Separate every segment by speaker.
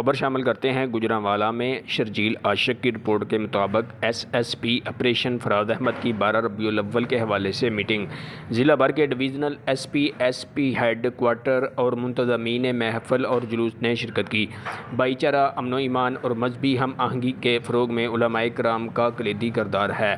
Speaker 1: खबर शामिल करते हैं। गुजरांवाला में शर्जील आशिक की रिपोर्ट के मुताबिक एसएसपी ऑपरेशन फराज अहमद की 12 रबीउल अव्वल के हवाले से मीटिंग। ज़िला भर के डिवीज़नल एसपी हेड क्वार्टर और मुंतज़मीन महफल और जुलूस ने शिरकत की। भाईचारा, अमन ईमान और मजहबी हम आहंगी के फ़रोग में उलमाए किराम का कलीदी किरदार है।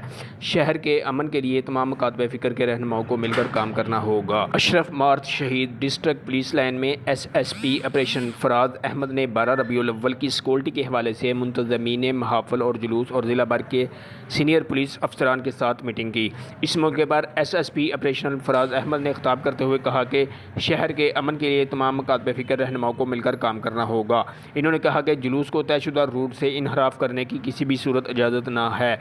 Speaker 1: शहर के अमन के लिए तमाम मकातबे फ़िक्र के रहनुमाओं को मिलकर काम करना होगा। अशरफ मार्च शहीद डिस्ट्रिक्ट पुलिस लाइन में एसएसपी ऑपरेशन फराज अहमद ने 12 रबीउल अव्वल की सिक्योरिटी के हवाले से मुंतज़मीन महफल और जुलूस और ज़िला भर के सीनियर पुलिस अफसरान के साथ मीटिंग की। इस मौके पर एसएसपी ऑपरेशन फराज अहमद ने खिताब करते हुए कहा कि शहर के अमन के लिए तमाम मकातबे फ़िक्र रहनुमाओं को मिलकर काम करना होगा। इन्होंने कहा कि जुलूस को तयशुदा रूट से इनहराफ करने की किसी भी सूरत इजाज़त न है।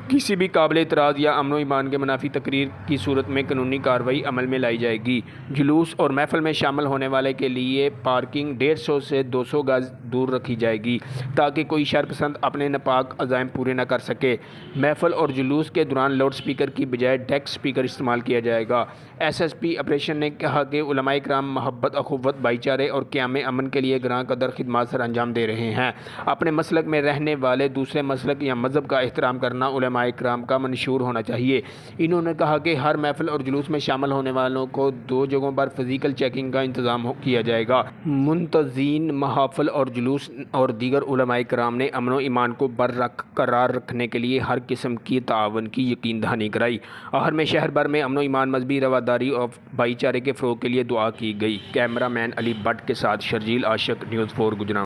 Speaker 1: किसी भी काबिल एतराज़ या अमन ईमान के मुनाफी तकरीर की सूरत में कानूनी कार्रवाई अमल में लाई जाएगी। जुलूस और महफल में शामिल होने वाले के लिए पार्किंग 150 से 200 गज दूर रखी जाएगी ताकि कोई शरपसंद अपने नापाक अज़ाइम पूरे न कर सके। महफल और जुलूस के दौरान लाउड स्पीकर की बजाय डेस्क स्पीकर इस्तेमाल किया जाएगा। एसएसपी ऑपरेशन ने कहा कि उलमाए किराम मोहब्बत, अखुवत, भाईचारे और क़याम अमन के लिए ग्रां कदर खिदमत सर अंजाम दे रहे हैं। अपने मसलक में रहने वाले दूसरे मसलक या मज़हब का एहतराम करना उलमाए किराम का मंशूर होना चाहिए। इन्होंने कहा कि हर महफिल और जुलूस में शामिल होने वालों को 2 जगहों पर फिजिकल चेकिंग का इंतजाम किया जाएगा। मुंतज़ीन महफिल और जुलूस और दीगर उलमाए किराम ने अमन और ईमान को बरकरार रखने के लिए हर किस्म की ताअवुन की यकीन दहानी कराई। आखिर में शहर भर में अमन और ईमान, मजहबी रवादारी और भाईचारे के फ़रोग़ के लिए दुआ की गई। कैमरा मैन अली भट्ट के साथ शर्जील आशिक, न्यूज़ 4 गुजरांवाला।